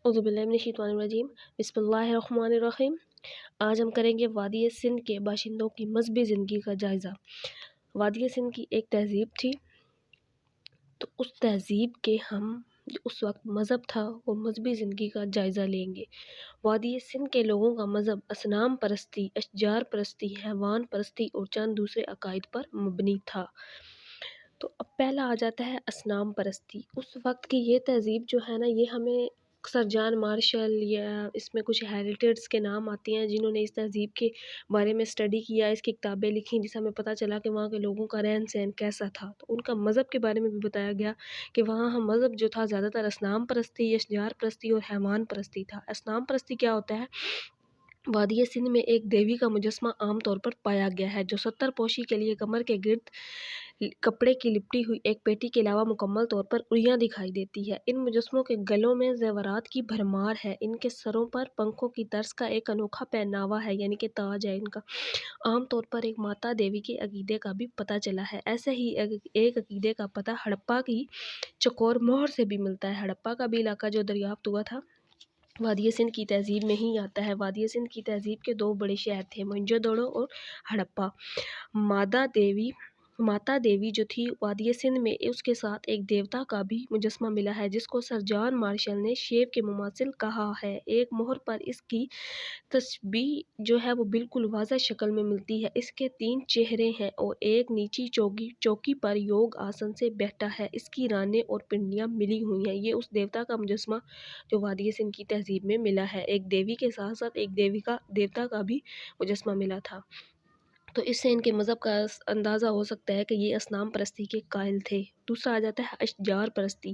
اعوذ باللہ من الشیطان الرجیم بسم اللہ الرحمن الرحیم۔ آج ہم کریں گے وادی سندھ کے باشندوں کی مذہبی زندگی کا جائزہ۔ وادی سندھ کی ایک تہذیب تھی، تو اس تہذیب کے ہم جو اس وقت مذہب تھا وہ مذہبی زندگی کا جائزہ لیں گے۔ وادی سندھ کے لوگوں کا مذہب اصنام پرستی، اشجار پرستی، حیوان پرستی اور چند دوسرے عقائد پر مبنی تھا۔ تو اب پہلا آ جاتا ہے اصنام پرستی۔ اس وقت کی یہ تہذیب جو ہے نا، یہ ہمیں سر جان مارشل یا اس میں کچھ ہیریٹیٹس کے نام آتے ہیں جنہوں نے اس تہذیب کے بارے میں اسٹڈی کیا، اس کی کتابیں لکھیں، جس سے ہمیں پتہ چلا کہ وہاں کے لوگوں کا رہن سہن کیسا تھا۔ تو ان کا مذہب کے بارے میں بھی بتایا گیا کہ وہاں ہم مذہب جو تھا زیادہ تر اصنام پرستی، اشجار پرستی اور حیوان پرستی تھا۔ اصنام پرستی کیا ہوتا ہے؟ وادی سندھ میں ایک دیوی کا مجسمہ عام طور پر پایا گیا ہے جو 70 پوشی کے لیے کمر کے گرد کپڑے کی لپٹی ہوئی ایک پیٹی کے علاوہ مکمل طور پر اڑیاں دکھائی دیتی ہے۔ ان مجسموں کے گلوں میں زیورات کی بھرمار ہے، ان کے سروں پر پنکھوں کی طرز کا ایک انوکھا پہناوا ہے، یعنی کہ تاج ہے ان کا۔ عام طور پر ایک ماتا دیوی کے عقیدے کا بھی پتہ چلا ہے۔ ایسے ہی ایک عقیدے کا پتہ ہڑپا کی چکور مہر سے بھی ملتا ہے۔ ہڑپا کا بھی علاقہ جو دریافت ہوا تھا وادی سندھ کی تہذیب میں ہی آتا ہے۔ وادی سندھ کی تہذیب کے دو بڑے شہر تھے، موئنجو دڑو اور ہڑپا۔ ماتا دیوی جو تھی وادی سندھ میں، اس کے ساتھ ایک دیوتا کا بھی مجسمہ ملا ہے جس کو سر جان مارشل نے شیو کے مماثل کہا ہے۔ ایک مہر پر اس کی تشبیہ جو ہے وہ بالکل واضح شکل میں ملتی ہے۔ اس کے 3 چہرے ہیں اور ایک نیچی چوکی پر یوگ آسن سے بیٹھا ہے۔ اس کی رانیں اور پنڈلیاں ملی ہوئی ہیں۔ یہ اس دیوتا کا مجسمہ جو وادی سندھ کی تہذیب میں ملا ہے۔ ایک دیوی کے ساتھ ساتھ ایک دیوتا کا بھی مجسمہ ملا تھا۔ تو اس سے ان کے مذہب کا اندازہ ہو سکتا ہے کہ یہ اصنام پرستی کے قائل تھے۔ دوسرا آ جاتا ہے اشجار پرستی،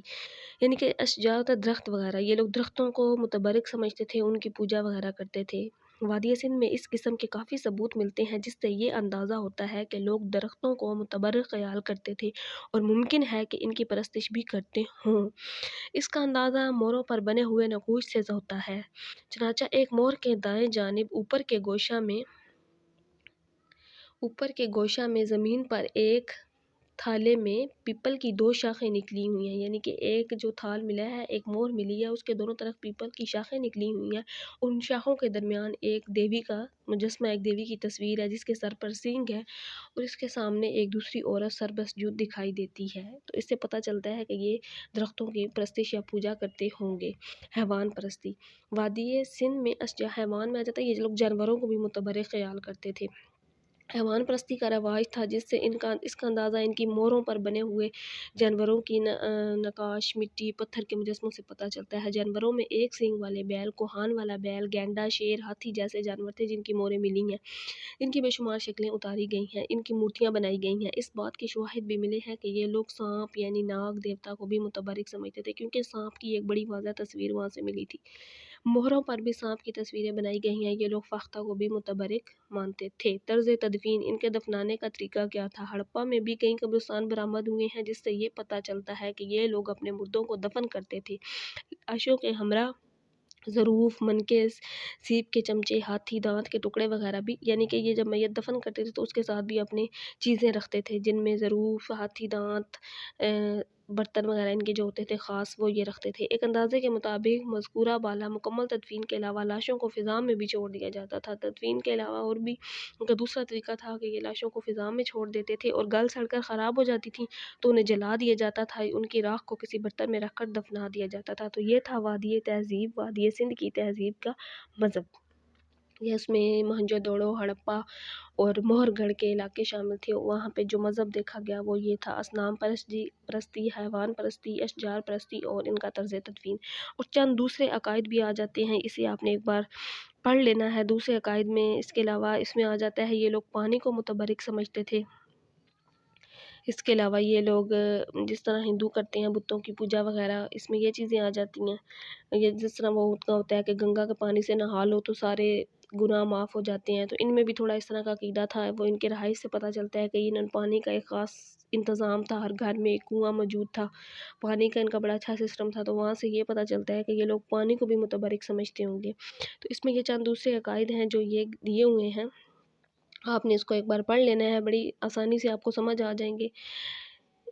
یعنی کہ اشجار ہوتا ہے درخت وغیرہ۔ یہ لوگ درختوں کو متبرک سمجھتے تھے، ان کی پوجا وغیرہ کرتے تھے۔ وادی سندھ میں اس قسم کے کافی ثبوت ملتے ہیں جس سے یہ اندازہ ہوتا ہے کہ لوگ درختوں کو متبرک خیال کرتے تھے اور ممکن ہے کہ ان کی پرستش بھی کرتے ہوں۔ اس کا اندازہ موروں پر بنے ہوئے نقوش سے ہوتا ہے۔ چنانچہ ایک مور کے دائیں جانب اوپر کے گوشہ میں زمین پر ایک تھالے میں پیپل کی 2 شاخیں نکلی ہوئی ہیں، یعنی کہ ایک جو تھال ملا ہے، ایک مور ملی ہے، اس کے دونوں طرف پیپل کی شاخیں نکلی ہوئی ہیں۔ ان شاخوں کے درمیان ایک دیوی کا مجسمہ، ایک دیوی کی تصویر ہے جس کے سر پر سینگ ہے اور اس کے سامنے ایک دوسری عورت سر بسجود دکھائی دیتی ہے۔ تو اس سے پتہ چلتا ہے کہ یہ درختوں کی پرستش یا پوجا کرتے ہوں گے۔ حیوان پرستی وادی سندھ میں حیوان میں آ جاتا ہے، یہ لوگ جانوروں کو بھی متبرک خیال کرتے تھے۔ حیوان پرستی کا رواج تھا جس سے اس کا اندازہ ان کی موروں پر بنے ہوئے جانوروں کی نقاش، مٹی، پتھر کے مجسموں سے پتہ چلتا ہے۔ جانوروں میں ایک سینگ والے بیل، کوہان والا بیل، گینڈا، شیر، ہاتھی جیسے جانور تھے جن کی موریں ملی ہیں۔ ان کی بے شمار شکلیں اتاری گئی ہیں، ان کی مورتیاں بنائی گئی ہیں۔ اس بات کے شواہد بھی ملے ہیں کہ یہ لوگ سانپ یعنی ناگ دیوتا کو بھی متبرک سمجھتے تھے، کیونکہ سانپ کی ایک بڑی واضح تصویر وہاں سے ملی تھی۔ مہروں پر بھی سانپ کی تصویریں بنائی گئی ہیں۔ یہ لوگ فاختہ کو بھی متبرک مانتے تھے۔ طرز تدفین، ان کے دفنانے کا طریقہ کیا تھا؟ ہڑپا میں بھی کئی قبرستان برآمد ہوئے ہیں جس سے یہ پتہ چلتا ہے کہ یہ لوگ اپنے مردوں کو دفن کرتے تھے لاشوں کے ہمراہ ظروف، منکے، سیپ کے چمچے، ہاتھی دانت کے ٹکڑے وغیرہ بھی، یعنی کہ یہ جب میت دفن کرتے تھے تو اس کے ساتھ بھی اپنی چیزیں رکھتے تھے جن میں ظروف، ہاتھی دانت، برتن وغیرہ ان کے جو ہوتے تھے خاص، وہ یہ رکھتے تھے۔ ایک اندازے کے مطابق مذکورہ بالا مکمل تدفین کے علاوہ لاشوں کو فضا میں بھی چھوڑ دیا جاتا تھا۔ تدفین کے علاوہ اور بھی ان کا دوسرا طریقہ تھا کہ یہ لاشوں کو فضا میں چھوڑ دیتے تھے اور گل سڑ کر خراب ہو جاتی تھیں تو انہیں جلا دیا جاتا تھا، ان کی راکھ کو کسی برتن میں رکھ کر دفنا دیا جاتا تھا۔ تو یہ تھا وادی سندھ کی تہذیب کا مذہب۔ یہ اس میں موہنجو دڑو، ہڑپا اور مہر گڑھ کے علاقے شامل تھے۔ وہاں پہ جو مذہب دیکھا گیا وہ یہ تھا اصنام پرستی، حیوان پرستی، اشجار پرستی اور ان کا طرز تدفین۔ اور چند دوسرے عقائد بھی آ جاتے ہیں، اسے آپ نے ایک بار پڑھ لینا ہے۔ دوسرے عقائد میں اس کے علاوہ اس میں آ جاتا ہے یہ لوگ پانی کو متبرک سمجھتے تھے۔ اس کے علاوہ یہ لوگ جس طرح ہندو کرتے ہیں بتوں کی پوجا وغیرہ، اس میں یہ چیزیں آ جاتی ہیں۔ یہ جس طرح وہ ہوتا ہے کہ گنگا کے پانی سے نہا لو تو سارے گناہ معاف ہو جاتے ہیں، تو ان میں بھی تھوڑا اس طرح کا عقیدہ تھا۔ وہ ان کے رہائش سے پتہ چلتا ہے کہ انہوں پانی کا ایک خاص انتظام تھا، ہر گھر میں ایک کنواں موجود تھا، پانی کا ان کا بڑا اچھا سسٹم تھا، تو وہاں سے یہ پتہ چلتا ہے کہ یہ لوگ پانی کو بھی متبرک سمجھتے ہوں گے۔ تو اس میں یہ چند دوسرے عقائد ہیں جو یہ دیے ہوئے ہیں، آپ نے اس کو ایک بار پڑھ لینا ہے، بڑی آسانی سے آپ کو سمجھ آ جائیں گے۔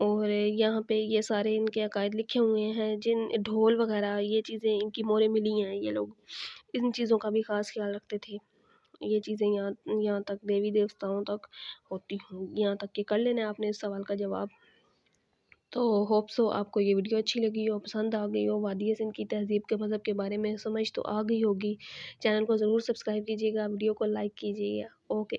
اور یہاں پہ یہ سارے ان کے عقائد لکھے ہوئے ہیں، جن ڈھول وغیرہ یہ چیزیں ان کی موریں ملی ہیں، یہ لوگ ان چیزوں کا بھی خاص خیال رکھتے تھے۔ یہ چیزیں یہاں تک دیوی دیوتاؤں تک ہوتی ہوں، یہاں تک کہ کر لینا آپ نے اس سوال کا جواب۔ تو ہوپ سو آپ کو یہ ویڈیو اچھی لگی ہو، پسند آ گئی ہو، وادی سندھ کی تہذیب کے مذہب کے بارے میں سمجھ تو آ گئی ہوگی۔ چینل کو ضرور سبسکرائب کیجیے گا، ویڈیو کو لائک کیجیے گا۔ اوکے۔